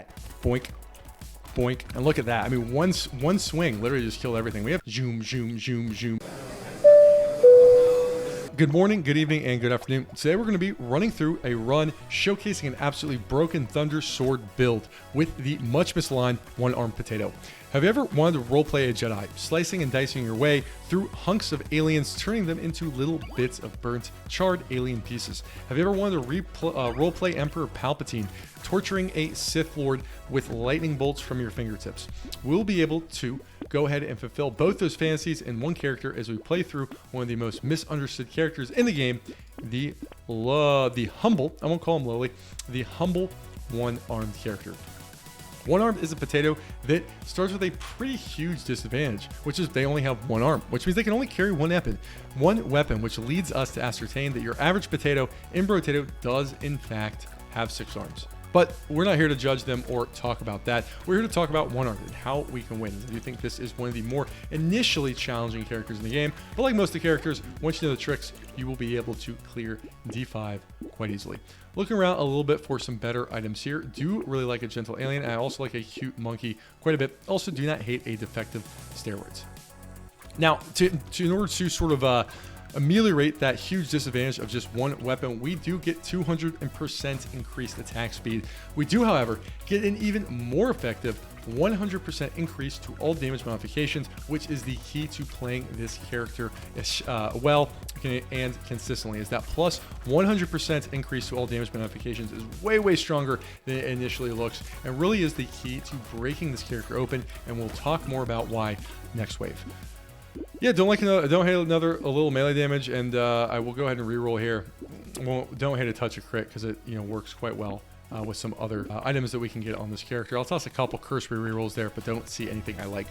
that. Boink, boink, and look at that. I mean, one swing literally just killed everything. We have zoom, zoom, zoom, zoom. Good morning, good evening, and good afternoon. Today we're going to be running through a run showcasing an absolutely broken Thunder Sword build with the much misaligned one-armed potato. Have you ever wanted to roleplay a Jedi, slicing and dicing your way through hunks of aliens, turning them into little bits of burnt, charred alien pieces? Have you ever wanted to roleplay Emperor Palpatine, torturing a Sith Lord with lightning bolts from your fingertips? We'll be able to go ahead and fulfill both those fantasies in one character as we play through one of the most misunderstood characters in the game, the humble, I won't call him lowly, the humble one-armed character. One-armed is a potato that starts with a pretty huge disadvantage, which is they only have one arm, which means they can only carry one weapon, which leads us to ascertain that your average potato in Brotato does in fact have 6 arms. But we're not here to judge them or talk about that. We're here to talk about one-armed and how we can win. I do think this is one of the more initially challenging characters in the game, but like most of the characters, once you know the tricks, you will be able to clear D5 quite easily. Looking around a little bit for some better items here. Do really like a gentle alien. I also like a cute monkey quite a bit. Also do not hate a defective steroids. Now, in order to sort of ameliorate that huge disadvantage of just one weapon, we do get 200% increased attack speed. We do, however, get an even more effective 100% increase to all damage modifications, which is the key to playing this character well and consistently. Is that plus 100% increase to all damage modifications is way stronger than it initially looks, and really is the key to breaking this character open, and we'll talk more about why next wave. Yeah, don't hate a little melee damage, and I will go ahead and reroll here. Don't hate a touch of crit because it works quite well with some other items that we can get on this character. I'll toss a couple cursory rerolls there, but don't see anything I like.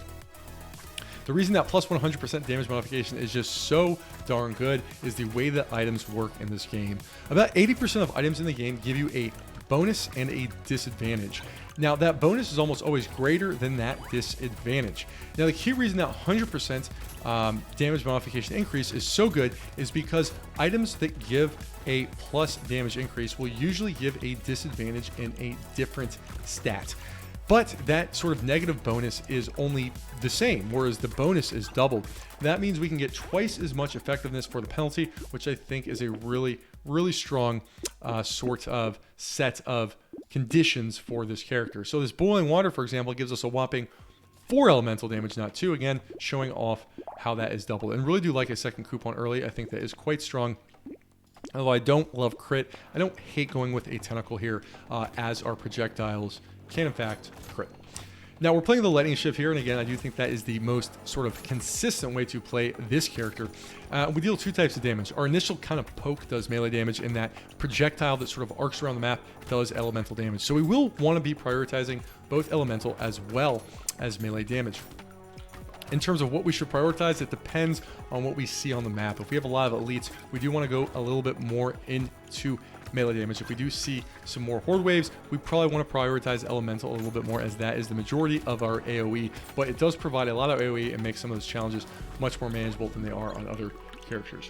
The reason that plus 100% damage modification is just so darn good is the way that items work in this game. About 80% of items in the game give you a bonus and a disadvantage. Now, that bonus is almost always greater than that disadvantage. Now, the key reason that 100% damage modification increase is so good is because items that give a plus damage increase will usually give a disadvantage in a different stat. But that sort of negative bonus is only the same, whereas the bonus is doubled. That means we can get twice as much effectiveness for the penalty, which I think is a really strong sort of set of conditions for this character. So this boiling water, for example, gives us a whopping 4 elemental damage, not 2, again, showing off how that is doubled. And really do like a second coupon early. I think that is quite strong. Although I don't love crit, I don't hate going with a tentacle here as our projectiles can in fact crit. Now we're playing the lightning shift here, and again, I do think that is the most sort of consistent way to play this character. We deal 2 types of damage. Our initial kind of poke does melee damage, and that projectile that sort of arcs around the map does elemental damage. So we will want to be prioritizing both elemental as well as melee damage. In terms of what we should prioritize, it depends on what we see on the map. If we have a lot of elites, we do want to go a little bit more into melee damage. If we do see some more horde waves, we probably want to prioritize elemental a little bit more, as that is the majority of our AoE, but it does provide a lot of AoE and makes some of those challenges much more manageable than they are on other characters.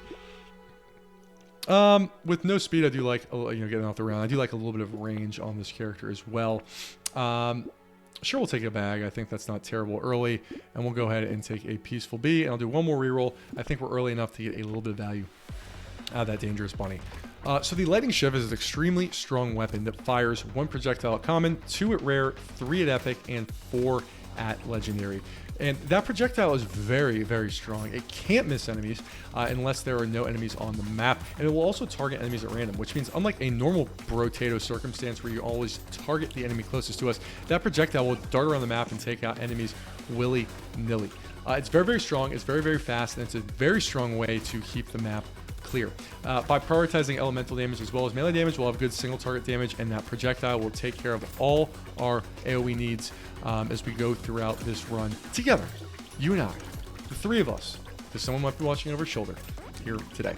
With no speed, I do like getting off the ground. I do like a little bit of range on this character as well. Sure, we'll take a bag. I think that's not terrible early, and we'll go ahead and take a peaceful bee, and I'll do one more reroll. I think we're early enough to get a little bit of value out of that dangerous bunny. So the lightning shiv is an extremely strong weapon that fires 1 projectile at common, 2 at rare, 3 at epic, and 4 at legendary. And that projectile is very strong. It can't miss enemies unless there are no enemies on the map. And it will also target enemies at random, which means unlike a normal Brotato circumstance where you always target the enemy closest to us, that projectile will dart around the map and take out enemies willy-nilly. It's very strong, it's very fast, and it's a very strong way to keep the map clear. By prioritizing elemental damage as well as melee damage, we'll have good single target damage, and that projectile will take care of all our AoE needs as we go throughout this run together. You and I, the 3 of us, because someone might be watching over his shoulder here today.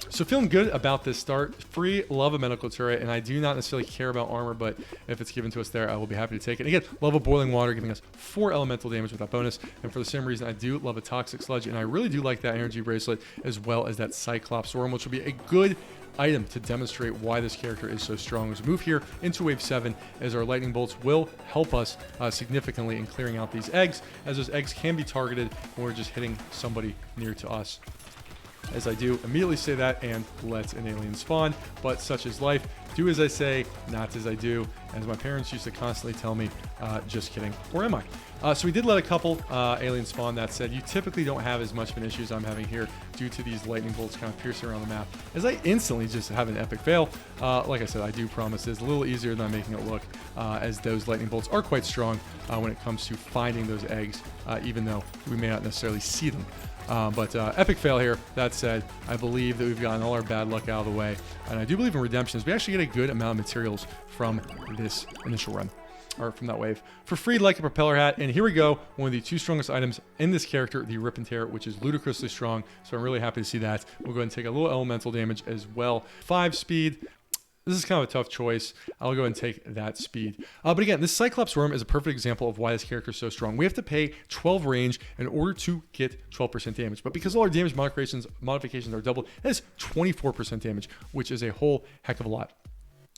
So feeling good about this start. Free, love a medical turret, and I do not necessarily care about armor, but if it's given to us there, I will be happy to take it. Again, love a boiling water, giving us 4 elemental damage with that bonus, and for the same reason, I do love a toxic sludge, and I really do like that energy bracelet, as well as that Cyclops Worm, which will be a good item to demonstrate why this character is so strong. As we move here into wave 7, as our lightning bolts will help us significantly in clearing out these eggs, as those eggs can be targeted when we're just hitting somebody near to us. As I do immediately say that and let an alien spawn, but such is life. Do as I say, not as I do. As my parents used to constantly tell me, just kidding. Or am I? So we did let a couple aliens spawn. That said, you typically don't have as much of an issue as I'm having here due to these lightning bolts kind of piercing around the map, as I instantly just have an epic fail. Like I said, I do promise it's a little easier than I'm making it look, as those lightning bolts are quite strong when it comes to finding those eggs, even though we may not necessarily see them. But epic fail here. That said, I believe that we've gotten all our bad luck out of the way, and I do believe in redemptions. We actually get a good amount of materials from this initial run, or from that wave, for free, like a propeller hat. And here we go, one of the 2 strongest items in this character, the Rip and Tear, which is ludicrously strong. So I'm really happy to see that. We'll go ahead and take a little elemental damage as well. 5 speed. This is kind of a tough choice. I'll go and take that speed. But again, this Cyclops Worm is a perfect example of why this character is so strong. We have to pay 12 range in order to get 12% damage. But because all our damage modifications are doubled, that is 24% damage, which is a whole heck of a lot.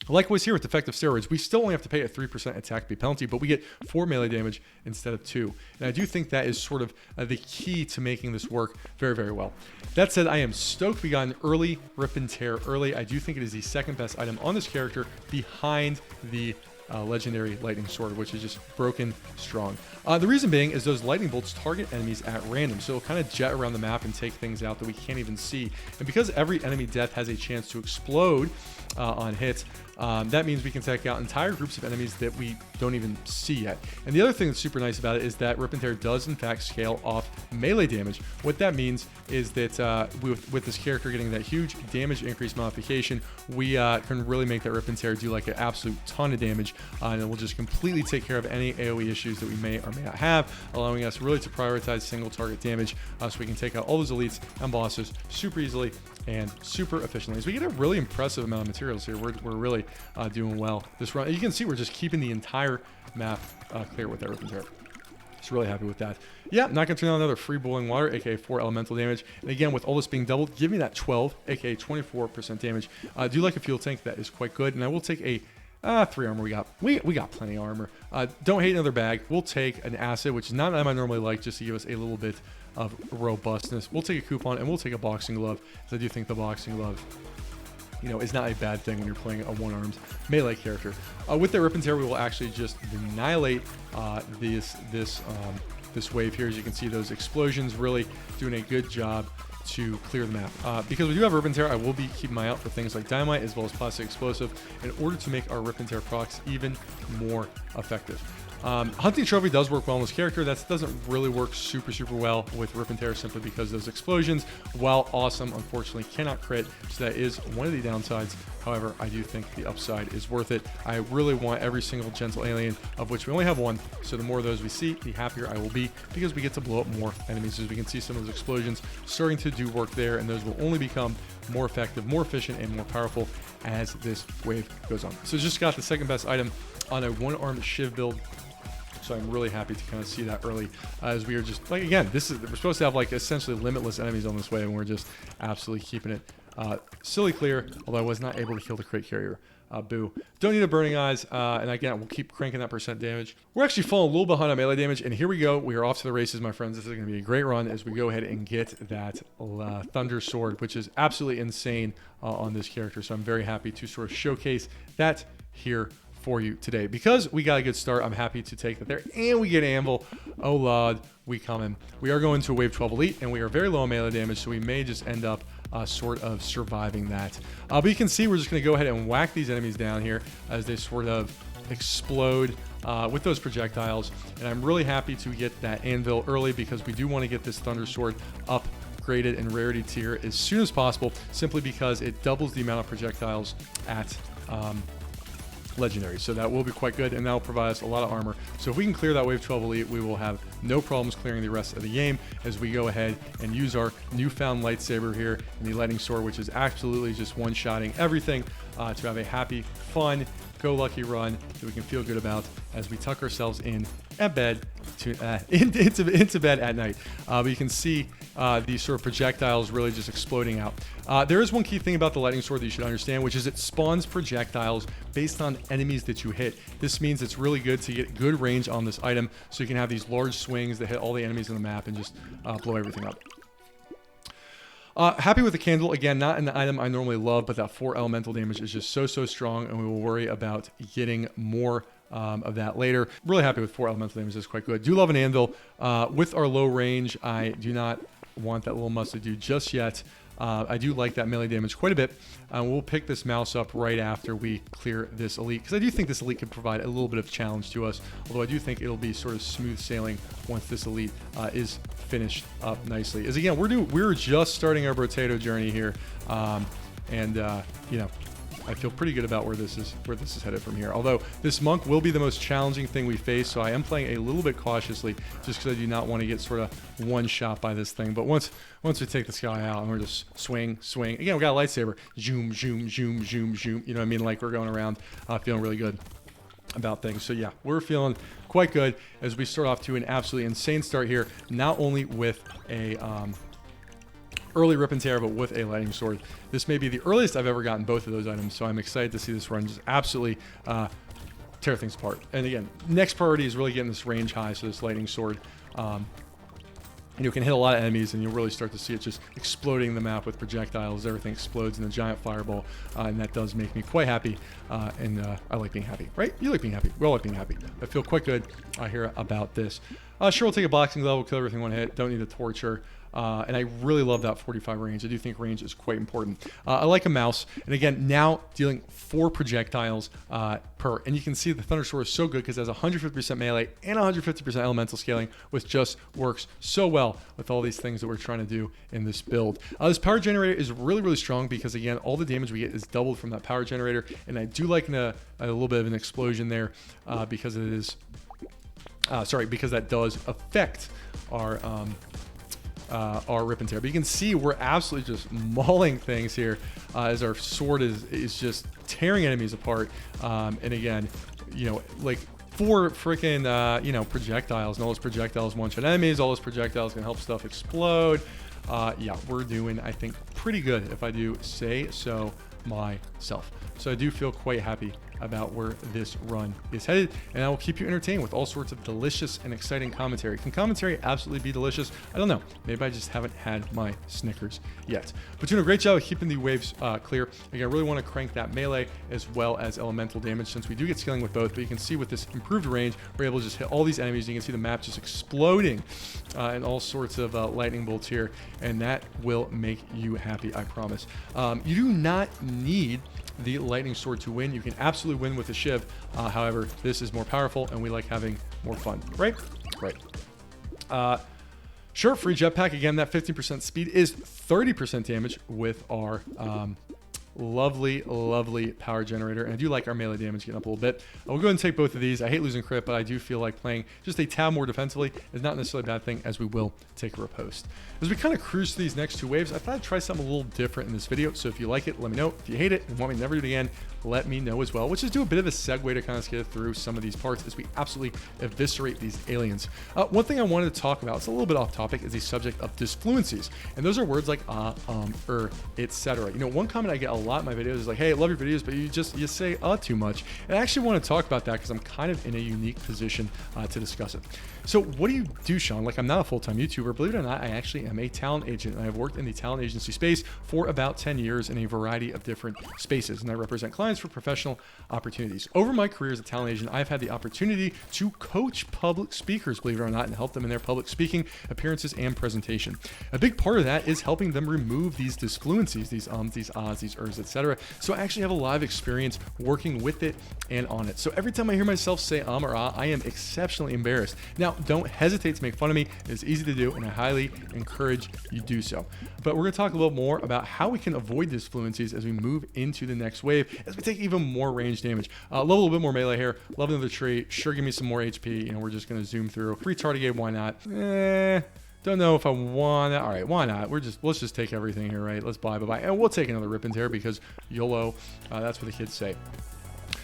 Likewise here with defective steroids, we still only have to pay a 3% attack speed penalty, but we get 4 melee damage instead of 2. And I do think that is sort of the key to making this work very, very well. That said, I am stoked we got an early Rip and Tear early. I do think it is the second best item on this character behind the legendary lightning sword, which is just broken strong. The reason being is those lightning bolts target enemies at random, so it'll kind of jet around the map and take things out that we can't even see. And because every enemy death has a chance to explode on hit, that means we can take out entire groups of enemies that we don't even see yet. And the other thing that's super nice about it is that Rip and Tear does in fact scale off melee damage. What that means is that with this character getting that huge damage increase modification, we can really make that Rip and Tear do like an absolute ton of damage, and it will just completely take care of any AoE issues that we may or may not have, allowing us really to prioritize single target damage, so we can take out all those elites and bosses super easily and super efficiently. As we get a really impressive amount of materials here, we're really doing well this run. You can see we're just keeping the entire map clear with that Rip and Tear. Just really happy with that. Yeah, not going to turn on another free boiling water, aka 4 elemental damage. And again, with all this being doubled, give me that 12, aka 24% damage. I do like a fuel tank. That is quite good. And I will take a 3 armor. We got plenty of armor. Don't hate another bag. We'll take an acid, which is not an item I normally like, just to give us a little bit of robustness. We'll take a coupon, and we'll take a boxing glove, because I do think the boxing glove, you know, is not a bad thing when you're playing a one-armed melee character. With the Rip and Tear, we will actually just annihilate this wave here. As you can see, those explosions really doing a good job to clear the map. Because we do have Rip and Tear, I will be keeping my eye out for things like dynamite as well as plastic explosive in order to make our Rip and Tear procs even more effective. Hunting Trophy does work well on this character. That doesn't really work super well with Rip and Tear, simply because those explosions, while awesome, unfortunately cannot crit, so that is one of the downsides. However, I do think the upside is worth it. I really want every single gentle alien, of which we only have 1, so the more of those we see, the happier I will be, because we get to blow up more enemies. As we can see, some of those explosions starting to do work there, and those will only become more effective, more efficient, and more powerful as this wave goes on. So just got the second best item on a one-armed Shiv build. So I'm really happy to kind of see that early, as we are just, like, again, we're supposed to have like essentially limitless enemies on this wave, and we're just absolutely keeping it silly clear, although I was not able to kill the crate carrier. Boo. Don't need a Burning Eyes, and again, we'll keep cranking that percent damage. We're actually falling a little behind on melee damage, and here we go. We are off to the races, my friends. This is going to be a great run as we go ahead and get that Thunder Sword, which is absolutely insane on this character. So I'm very happy to sort of showcase that here for you today. Because we got a good start, I'm happy to take that there, and we get Anvil. Oh lord, we coming. We are going to a wave 12 elite, and we are very low on melee damage, so we may just end up sort of surviving that. But you can see we're just going to go ahead and whack these enemies down here as they sort of explode with those projectiles. And I'm really happy to get that Anvil early, because we do want to get this Thunder Sword upgraded in rarity tier as soon as possible, simply because it doubles the amount of projectiles at legendary. So that will be quite good, and that'll provide us a lot of armor. So if we can clear that wave 12 elite, we will have no problems clearing the rest of the game as we go ahead and use our newfound lightsaber here and the lightning sword, which is absolutely just one-shotting everything to have a happy, fun, go-lucky run that we can feel good about as we tuck ourselves in at bed into bed at night. But you can see these sort of projectiles really just exploding out. There is one key thing about the lightning sword that you should understand, which is it spawns projectiles based on enemies that you hit. This means it's really good to get good range on this item, so you can have these large swings that hit all the enemies on the map and just blow everything up. Happy with the candle. Again, not an item I normally love, but that 4 elemental damage is just so strong, and we will worry about getting more of that later. Really happy with 4 elemental damage. That's quite good. Do love an anvil. With our low range, I do not want that little mustard dude just yet. I do like that melee damage quite a bit. We'll pick this mouse up right after we clear this elite, because I do think this elite can provide a little bit of challenge to us, although I do think it'll be sort of smooth sailing once this elite is finished up nicely. As again, we're just starting our Brotato journey here, you know, I feel pretty good about where this is headed from here. Although this monk will be the most challenging thing we face, so I am playing a little bit cautiously, just because I do not want to get sort of one shot by this thing. But once we take this guy out and we're just swing. Again, we got a lightsaber. Zoom, zoom, zoom, zoom, zoom. You know what I mean? Like we're going around, feeling really good about things. So yeah, we're feeling quite good as we start off to an absolutely insane start here. Not only with a early rip and tear, but with a lightning sword. This may be the earliest I've ever gotten both of those items, so I'm excited to see this run just absolutely tear things apart. And again, next priority is really getting this range high, so this lightning sword, you can hit a lot of enemies, and you'll really start to see it just exploding the map with projectiles. Everything explodes in a giant fireball, and that does make me quite happy. And I like being happy, right? You like being happy. We all like being happy. I feel quite good here about this. Sure, we'll take a boxing level, kill everything one hit. Don't need a torture. And I really love that 45 range. I do think range is quite important. I like a mouse. And again, now dealing 4 projectiles per. And you can see the Thunder Sword is so good because it has 150% melee and 150% elemental scaling, which just works so well with all these things that we're trying to do in this build. This power generator is really strong because, again, all the damage we get is doubled from that power generator. And I do like a little bit of an explosion there because it is... because that does affect our rip and tear. But you can see we're absolutely just mauling things here as our sword is just tearing enemies apart. And again, you know, like 4 freaking you know, projectiles, and all those projectiles one-shot enemies. All those projectiles can help stuff explode. Yeah, we're doing, I think, pretty good, if I do say so myself. So I do feel quite happy about where this run is headed, and I will keep you entertained with all sorts of delicious and exciting commentary. Can commentary absolutely be delicious? I don't know. Maybe I just haven't had my Snickers yet. But doing a great job of keeping the waves clear. Again, I really want to crank that melee as well as elemental damage, since we do get scaling with both. But you can see with this improved range, we're able to just hit all these enemies. You can see the map just exploding and all sorts of lightning bolts here, and that will make you happy, I promise. You do not need the lightning sword to win. You can absolutely win with the Shiv. However, this is more powerful, and we like having more fun, right? Right. Sure, free jetpack. Again, that 15% speed is 30% damage with our lovely power generator. And I do like our melee damage getting up a little bit. We'll go ahead and take both of these. I hate losing crit, but I do feel like playing just a tad more defensively is not necessarily a bad thing, as we will take a riposte. As we kind of cruise through these next 2 waves, I thought I'd try something a little different in this video. So if you like it, let me know. If you hate it and want me to never do it again, let me know as well, which is do a bit of a segue to kind of get through some of these parts as we absolutely eviscerate these aliens. One thing I wanted to talk about, it's a little bit off topic, is the subject of disfluencies. And those are words like etc. You know, one comment I get a lot in my videos is like, hey, I love your videos, but you say too much. And I actually want to talk about that because I'm kind of in a unique position to discuss it. So what do you do, Sean? Like, I'm not a full-time YouTuber. Believe it or not, I actually am a talent agent, and I've worked in the talent agency space for about 10 years in a variety of different spaces, and I represent clients for professional opportunities. Over my career as a talent agent, I've had the opportunity to coach public speakers, believe it or not, and help them in their public speaking appearances and presentation. A big part of that is helping them remove these disfluencies, these these ahs, these ers, etc. So I actually have a lot of experience working with it and on it. So every time I hear myself say or ah, I am exceptionally embarrassed. Now, don't hesitate to make fun of me. It's easy to do, and I highly encourage you do so. But we're going to talk a little more about how we can avoid disfluencies as we move into the next wave, as we take even more range damage. Love a little bit more melee here. Love another tree. Sure, give me some more HP. You know, we're just going to zoom through. Free tardigrade, why not? Don't know if I want to. All right, why not? Let's just take everything here, right? Let's buy. And we'll take another Rip and Tear because YOLO. That's what the kids say.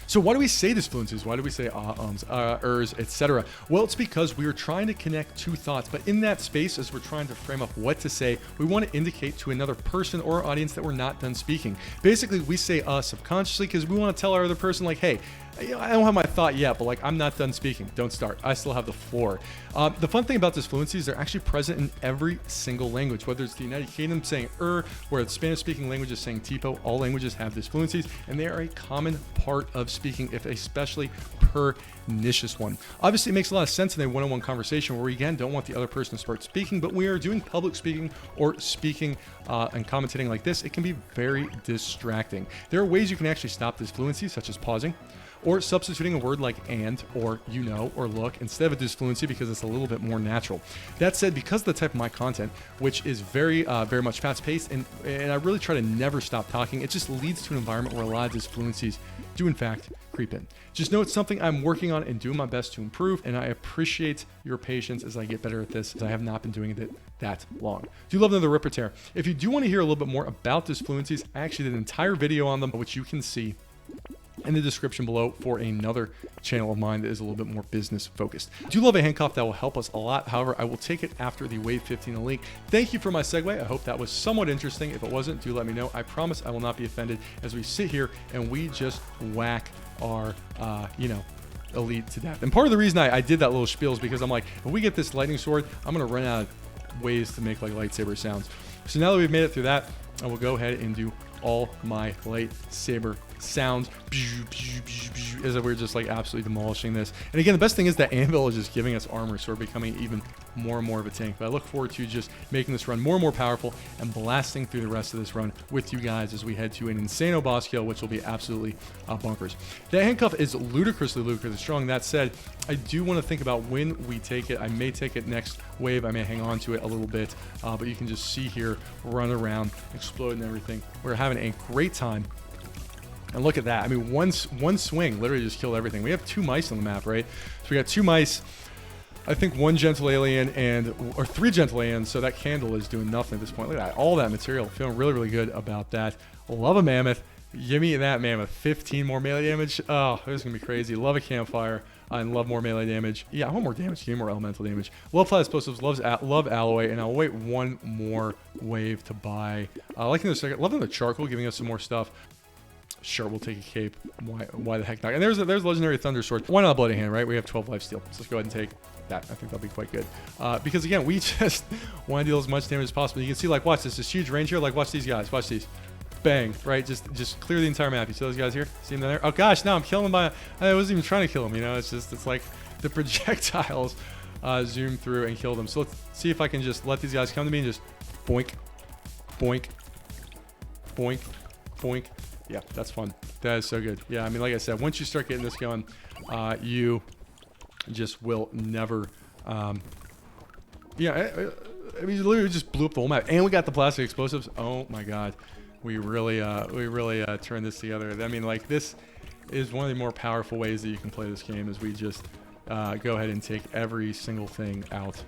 So why do we say this fluencies? Why do we say ers, etc.? Well, it's because we are trying to connect two thoughts, but in that space, as we're trying to frame up what to say, we want to indicate to another person or audience that we're not done speaking. Basically, we say subconsciously because we want to tell our other person, like, hey, I don't have my thought yet, but like, I'm not done speaking. Don't start. I still have the floor. The fun thing about this fluency is they're actually present in every single language, whether it's the United Kingdom saying where it's Spanish-speaking languages saying tipo. All languages have this fluencies, and they are a common part of speaking, if especially pernicious one. Obviously, it makes a lot of sense in a one-on-one conversation where we, again, don't want the other person to start speaking, but we are doing public speaking or speaking and commentating like this. It can be very distracting. There are ways you can actually stop this fluency, such as pausing, or substituting a word like and, or you know, or look, instead of a disfluency because it's a little bit more natural. That said, because of the type of my content, which is very much fast-paced, and I really try to never stop talking, it just leads to an environment where a lot of disfluencies do, in fact, creep in. Just know it's something I'm working on and doing my best to improve, and I appreciate your patience as I get better at this, as I have not been doing it that long. Do love another Rip or Tear. If you do want to hear a little bit more about disfluencies, I actually did an entire video on them, which you can see in the description below for another channel of mine that is a little bit more business focused. I do love a handcuff that will help us a lot. However, I will take it after the Wave 15 link. Thank you for my segue. I hope that was somewhat interesting. If it wasn't, do let me know. I promise I will not be offended as we sit here and we just whack our, elite to death. And part of the reason I did that little spiel is because I'm like, if we get this lightning sword, I'm going to run out of ways to make like lightsaber sounds. So now that we've made it through that, I will go ahead and do all my lightsaber sounds as if we're just like absolutely demolishing this. And again, the best thing is that anvil is just giving us armor, so we're becoming even more and more of a tank. But I look forward to just making this run more and more powerful and blasting through the rest of this run with you guys as we head to an insano boss kill, which will be absolutely bonkers. That handcuff is ludicrously strong. That said, I do want to think about when we take it. I may take it next wave. I may hang on to it a little bit, but you can just see here, run around, explode and everything. We're having a great time. And look at that. I mean, one swing literally just killed everything. We have 2 mice on the map, right? So we got 2 mice, I think 1 gentle alien or 3 gentle aliens. So that candle is doing nothing at this point. Look at that. All that material. Feeling really good about that. Love a mammoth. Give me that mammoth. 15 more melee damage. Oh, this is going to be crazy. Love a campfire. And love more melee damage. Yeah, I want more damage. Give me more elemental damage. Love flat explosives. Love alloy. And I'll wait 1 more wave to buy. Love another charcoal, giving us some more stuff. Sure, we'll take a cape. Why the heck not? And there's legendary thunder sword. Why not a bloody hand, right? We have 12 lifesteal. So let's go ahead and take that. I think that'll be quite good. Because again, we just want to deal as much damage as possible. You can see, like, watch this huge range here. Like, watch these guys. Watch these. Bang, right? Just clear the entire map. You see those guys here? See them down there? Oh gosh, now I'm killing them by. I wasn't even trying to kill them. You know, it's like the projectiles zoom through and kill them. So let's see if I can just let these guys come to me and just boink, boink, boink, boink. Yeah, that's fun. That is so good. Yeah, I mean, like I said, once you start getting this going, you just will never. I mean, literally just blew up the whole map, and we got the plastic explosives. Oh my god, we really turned this together. I mean, like, this is one of the more powerful ways that you can play this game. Is we just go ahead and take every single thing out.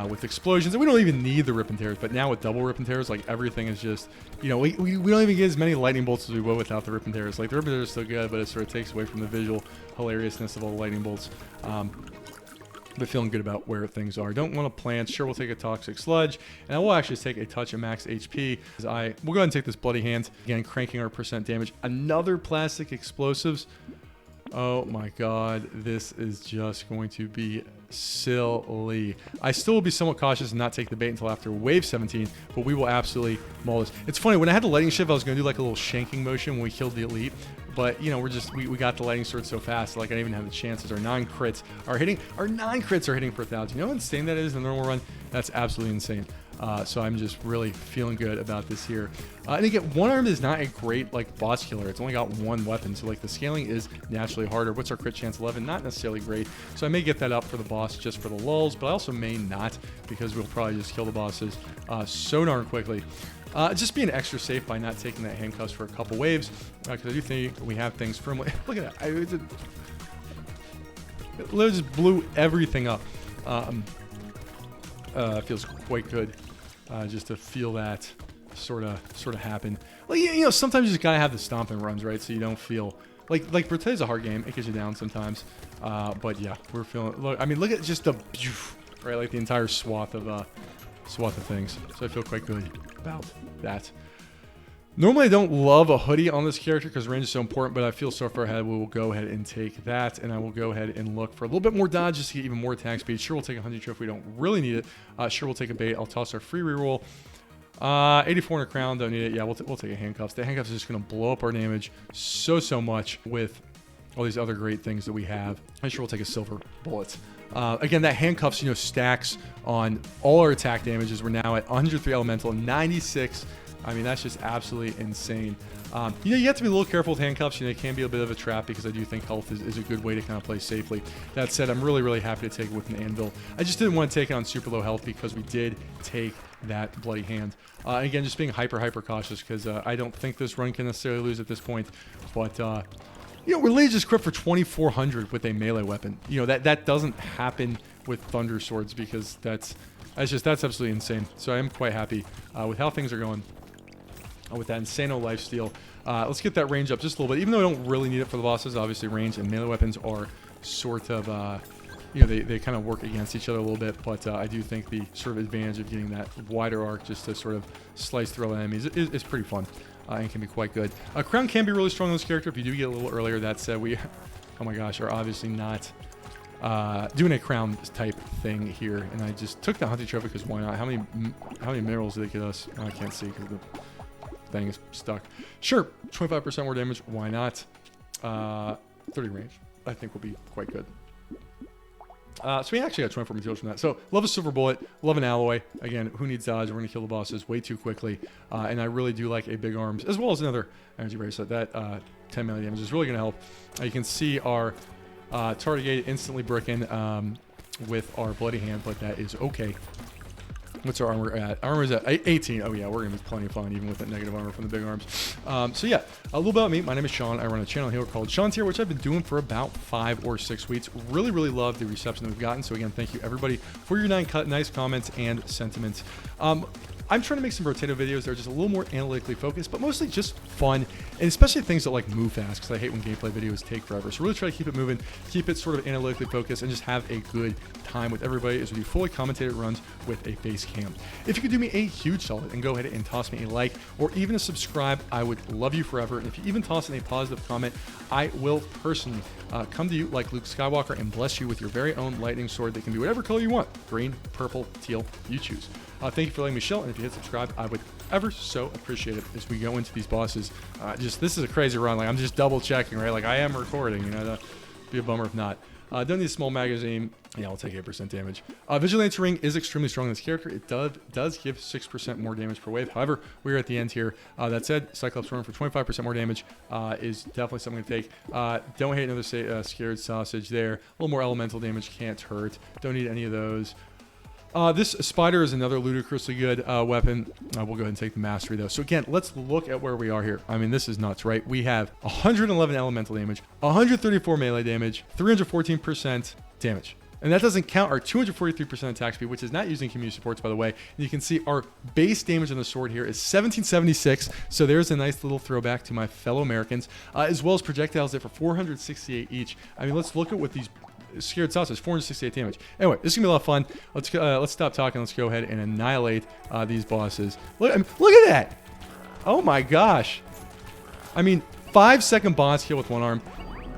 With explosions, and we don't even need the Rip and Tears, but now with double Rip and Tears, like, everything is just, we don't even get as many lightning bolts as we would without the Rip and Tears. Like, the Rip and Tears is so good, but it sort of takes away from the visual hilariousness of all the lightning bolts. But feeling good about where things are. Don't want to plant. Sure, we'll take a toxic sludge, and I will actually take a touch of max HP. We'll go ahead and take this bloody hand again, cranking our percent damage. Another plastic explosives. Oh my god, this is just going to be silly. I still will be somewhat cautious and not take the bait until after wave 17, but we will absolutely maul this. It's funny, when I had the lightning shiv, I was going to do like a little shanking motion when we killed the elite, but you know, we got the lightning sword so fast, like I didn't even have the chances. Our 9 crits are hitting per 1,000. You know how insane that is in the normal run? That's absolutely insane. So I'm just really feeling good about this here. And again, one arm is not a great like boss killer. It's only got 1 weapon, so like the scaling is naturally harder. What's our crit chance? 11, not necessarily great. So I may get that up for the boss just for the lulz, but I also may not, because we'll probably just kill the bosses so darn quickly. Just being extra safe by not taking that handcuffs for a couple waves, because I do think we have things firmly. Look at that. It literally just blew everything up. Feels quite good just to feel that sort of happen. Like, you know, sometimes you just gotta have the stomping runs, right? So you don't feel like Brotato's a hard game. It gets you down sometimes. But yeah, we're feeling. Look, I mean, look at just the right, like the entire swath of things. So I feel quite good about that. Normally, I don't love a hoodie on this character because range is so important, but I feel so far ahead, we will go ahead and take that, and I will go ahead and look for a little bit more dodge just to get even more attack speed. Sure, we'll take a hunting trophy. We don't really need it. Sure, we'll take a bait. I'll toss our free reroll. 84 in a crown, don't need it. Yeah, we'll take a handcuffs. The handcuffs is just going to blow up our damage so much with all these other great things that we have. I'm sure we'll take a silver bullet. Again, that handcuffs, you know, stacks on all our attack damages. We're now at 103 elemental, 96. I mean, that's just absolutely insane. You know, you have to be a little careful with handcuffs. You know, it can be a bit of a trap because I do think health is a good way to kind of play safely. That said, I'm really happy to take it with an anvil. I just didn't want to take it on super low health because we did take that bloody hand. Again, just being hyper cautious because I don't think this run can necessarily lose at this point. But you know, Relay just crit for 2,400 with a melee weapon. You know, that doesn't happen with Thunder Swords because that's absolutely insane. So I am quite happy with how things are going. With that Insano lifesteal. Let's get that range up just a little bit. Even though I don't really need it for the bosses, obviously range and melee weapons are sort of, you know, they kind of work against each other a little bit. But I do think the sort of advantage of getting that wider arc just to sort of slice through all enemies is pretty fun and can be quite good. Crown can be really strong on this character if you do get a little earlier. That said, we, oh my gosh, are obviously not doing a crown type thing here. And I just took the hunting trophy because why not? How many minerals did it get us? Oh, I can't see because the thing is stuck. Sure, 25% more damage. Why not? 30 range. I think will be quite good. So we actually got 24 materials from that. So love a silver bullet, love an alloy. Again, who needs dodge? We're going to kill the bosses way too quickly. And I really do like a big arms as well as another energy bracelet. That 10 melee damage is really going to help. You can see our target instantly bricking with our bloody hand, but that is okay. What's our armor at? Armor is at 18. Oh yeah, we're gonna be plenty of fun even with that negative armor from the big arms. So yeah, a little about me. My name is Sean. I run a channel here called Sean's Here, which I've been doing for about 5 or 6 weeks. Really love the reception that we've gotten. So again, thank you everybody for your nice comments and sentiments. I'm trying to make some Brotato videos that are just a little more analytically focused, but mostly just fun, and especially things that like move fast, because I hate when gameplay videos take forever. So really try to keep it moving, keep it sort of analytically focused, and just have a good time with everybody as we do fully commentated runs with a face cam. If you could do me a huge solid and go ahead and toss me a like or even a subscribe, I would love you forever. And if you even toss in a positive comment, I will personally come to you like Luke Skywalker and bless you with your very own lightning sword that can be whatever color you want. Green, purple, teal, you choose. Thank you for letting me chill, and if you hit subscribe, I would ever so appreciate it as we go into these bosses. This is a crazy run. Like, I'm just double checking, right? Like, I am recording, you know, that'd be a bummer if not. Don't need a small magazine. Yeah, I'll take 8% damage. Vigilante Ring is extremely strong in this character. It does give 6% more damage per wave. However, we're at the end here. That said, Cyclops Run for 25% more damage is definitely something to take. Don't hate another Scared Sausage there. A little more elemental damage can't hurt. Don't need any of those. This spider is another ludicrously good weapon. We'll go ahead and take the mastery though. So again, let's look at where we are here. I mean, this is nuts, right? We have 111 elemental damage, 134 melee damage, 314% damage. And that doesn't count our 243% attack speed, which is not using community supports, by the way. And you can see our base damage on the sword here is 1776. So there's a nice little throwback to my fellow Americans, as well as projectiles there for 468 each. I mean, let's look at what these Scared Sausage, 468 damage. Anyway, this is gonna be a lot of fun. Let's stop talking. Let's go ahead and annihilate these bosses. Look at that! Oh my gosh! I mean, 5-second boss kill with one arm,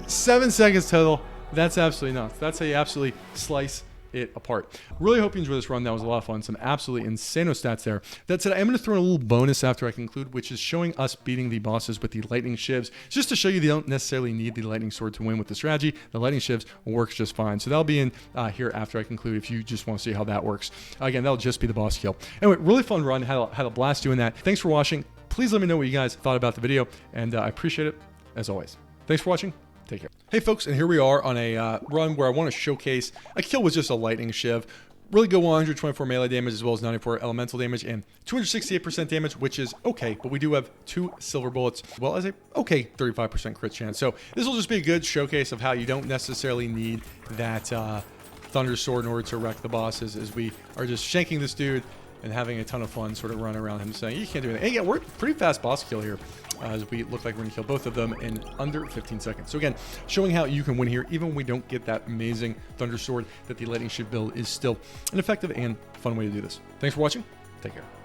7 seconds total. That's absolutely nuts. That's how you absolutely slice it apart. Really hope you enjoyed this run. That was a lot of fun. Some absolutely insane stats there. That said, I'm going to throw in a little bonus after I conclude, which is showing us beating the bosses with the lightning shivs, just to show you they don't necessarily need the lightning sword to win with the strategy. The lightning shivs works just fine. So that'll be in here after I conclude if you just want to see how that works. Again, that'll just be the boss kill. Anyway, really fun run. Had a blast doing that. Thanks for watching. Please let me know what you guys thought about the video, and I appreciate it as always. Thanks for watching. Take care. Hey folks, and here we are on a run where I want to showcase a kill with just a lightning shiv. really good 124 melee damage as well as 94 elemental damage and 268% damage, which is okay, but we do have 2 silver bullets as well as a okay 35% crit chance. So this will just be a good showcase of how you don't necessarily need that thunder sword in order to wreck the bosses, as we are just shanking this dude and having a ton of fun sort of running around him saying, you can't do anything. And yeah, we're pretty fast boss kill here, as we look like we're going to kill both of them in under 15 seconds. So again, showing how you can win here, even when we don't get that amazing Thunder Sword, that the Lightning Shiv build is still an effective and fun way to do this. Thanks for watching. Take care.